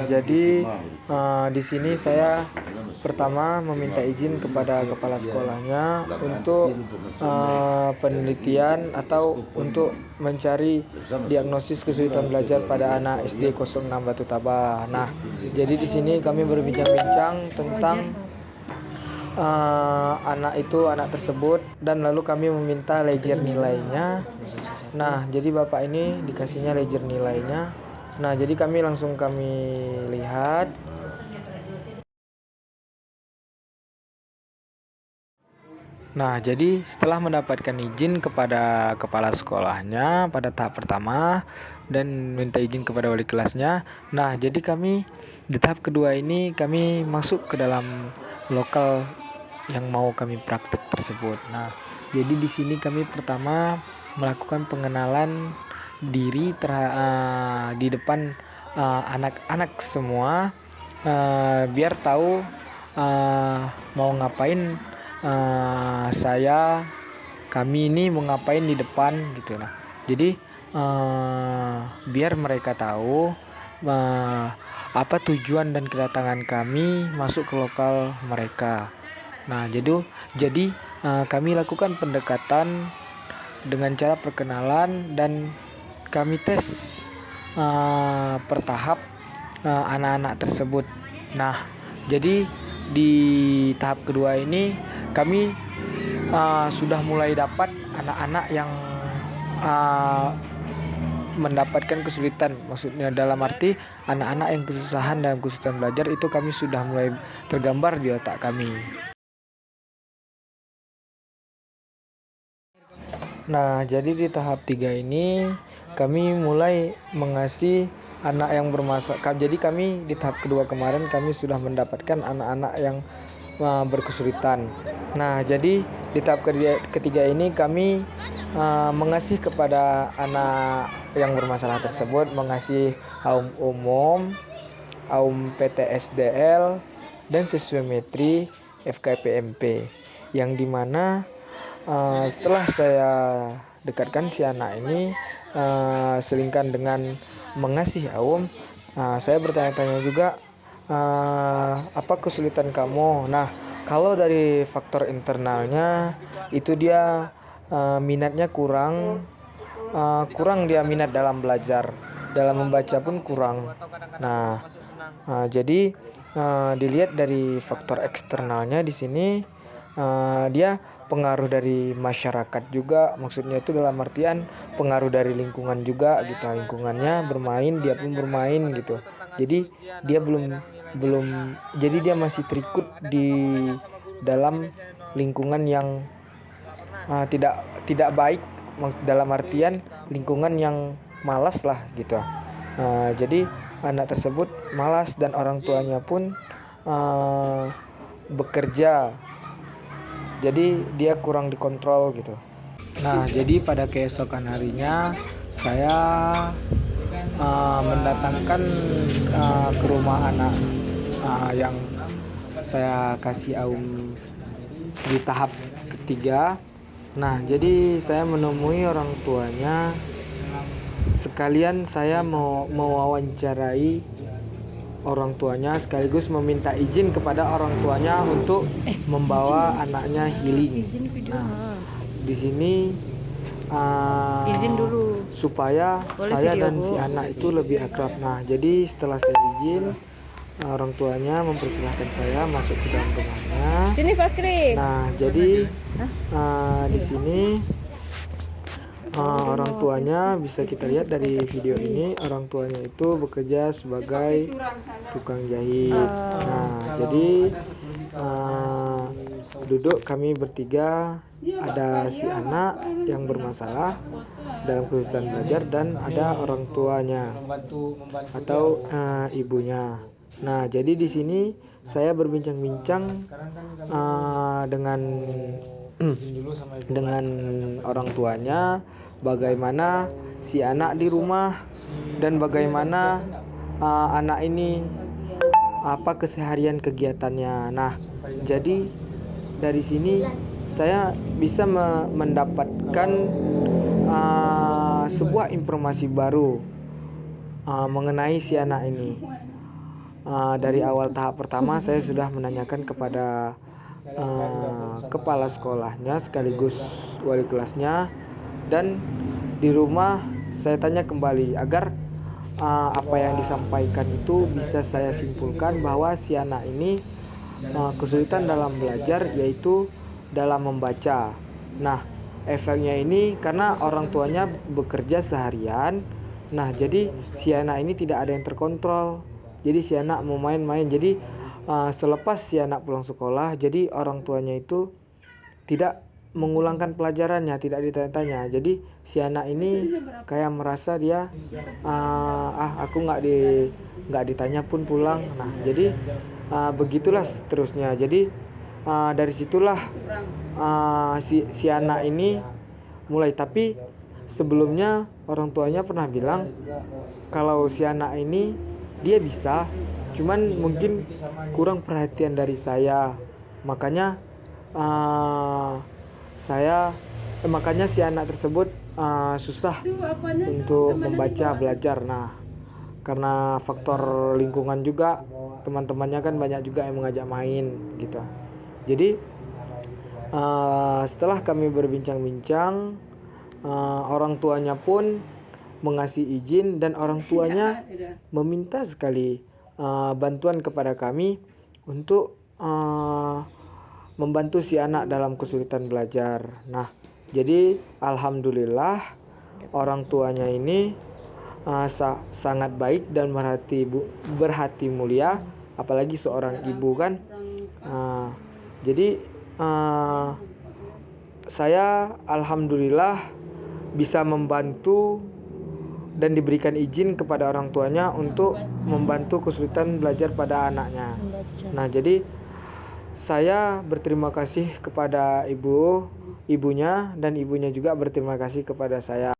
jadi di sini saya pertama meminta izin kepada kepala sekolahnya untuk penelitian atau untuk mencari diagnosis kesulitan belajar pada anak SD 06 Batu Tabah. Nah, jadi di sini kami berbincang-bincang tentang anak tersebut dan lalu kami meminta ledger nilainya. Nah, jadi bapak ini dikasihnya ledger nilainya. Nah, jadi kami lihat. Nah, jadi setelah mendapatkan izin kepada kepala sekolahnya pada tahap pertama dan minta izin kepada wali kelasnya. Nah, jadi kami di tahap kedua ini kami masuk ke dalam lokal yang mau kami praktek tersebut. Nah, jadi di sini kami pertama melakukan pengenalan diri di depan anak-anak semua, biar tahu mau ngapain, kami ini mau ngapain di depan gitu. Nah, jadi biar mereka tahu apa tujuan dan kedatangan kami masuk ke lokal mereka. Nah, jadi kami lakukan pendekatan dengan cara perkenalan dan kami tes per tahap anak-anak tersebut. Nah, jadi di tahap kedua ini kami sudah mulai dapat anak-anak yang mendapatkan kesulitan, maksudnya dalam arti anak-anak yang kesusahan dalam kesulitan belajar itu kami sudah mulai tergambar di otak kami. Nah, jadi di tahap 3 ini kami mulai mengasih anak yang bermasalah. Jadi kami di tahap kedua kemarin kami sudah mendapatkan anak-anak yang berkesulitan. Nah, jadi di tahap ketiga ini kami mengasih kepada anak yang bermasalah tersebut, mengasih AUM umum, AUM PTSDL, dan siswometri FKPMP, yang dimana setelah saya dekatkan si anak ini selingkan dengan mengasih AUM, saya bertanya-tanya juga apa kesulitan kamu. Nah, kalau dari faktor internalnya itu dia minatnya kurang dia minat dalam belajar, dalam membaca pun kurang. Nah, jadi dilihat dari faktor eksternalnya di sini, dia pengaruh dari masyarakat juga, maksudnya itu dalam artian pengaruh dari lingkungan juga gitu. Lingkungannya bermain, dia pun bermain gitu. Jadi dia jadi dia masih terikut di dalam lingkungan yang tidak baik, dalam artian lingkungan yang malas lah gitu. Jadi anak tersebut malas dan orang tuanya pun bekerja, jadi dia kurang dikontrol gitu. Nah, jadi pada keesokan harinya saya mendatangkan ke rumah anak yang saya kasih AUM di tahap ketiga. Nah, jadi saya menemui orang tuanya, sekalian saya mau mewawancarai orang tuanya sekaligus meminta izin kepada orang tuanya untuk membawa anaknya healing. Nah, di sini izin dulu supaya saya dan si anak itu lebih akrab. Nah, jadi setelah saya izin, orang tuanya mempersilahkan saya masuk ke dalam rumahnya. Sini Fakri. Nah, jadi di sini orang tuanya bisa kita lihat dari video ini, orang tuanya itu bekerja sebagai tukang jahit. Nah, jadi duduk kami bertiga, ada si anak yang bermasalah dalam kesulitan belajar dan ada orang tuanya atau ibunya. Nah, jadi di sini saya berbincang-bincang dengan orang tuanya, bagaimana si anak di rumah dan bagaimana anak ini apa keseharian kegiatannya. Nah, jadi dari sini saya bisa mendapatkan sebuah informasi baru mengenai si anak ini. dari awal tahap pertama saya sudah menanyakan kepada kepala sekolahnya sekaligus wali kelasnya, dan di rumah saya tanya kembali agar apa yang disampaikan itu bisa saya simpulkan bahwa si anak ini kesulitan dalam belajar, yaitu dalam membaca. Nah, efeknya ini karena orang tuanya bekerja seharian. Nah, jadi si anak ini tidak ada yang terkontrol. Jadi si anak mau main-main. Jadi selepas si anak pulang sekolah, jadi orang tuanya itu tidak mengulangkan pelajarannya, tidak ditanya-tanya. Jadi si anak ini kayak merasa dia aku nggak ditanya pun pulang. Nah, jadi begitulah seterusnya. Jadi dari situlah si anak ini mulai. Tapi sebelumnya orang tuanya pernah bilang kalau si anak ini dia bisa, cuman mungkin kurang perhatian dari saya. Makanya makanya si anak tersebut susah untuk membaca belajar. Nah, karena faktor lingkungan juga, teman-temannya kan banyak juga yang mengajak main gitu. Jadi setelah kami berbincang-bincang, orang tuanya pun mengasih izin, dan orang tuanya meminta sekali bantuan kepada kami untuk membantu si anak dalam kesulitan belajar. Nah, jadi alhamdulillah orang tuanya ini sangat baik dan berhati mulia, apalagi seorang ibu kan. Jadi saya alhamdulillah bisa membantu dan diberikan izin kepada orang tuanya untuk membantu kesulitan belajar pada anaknya. Nah, jadi saya berterima kasih kepada ibunya, dan ibunya juga berterima kasih kepada saya.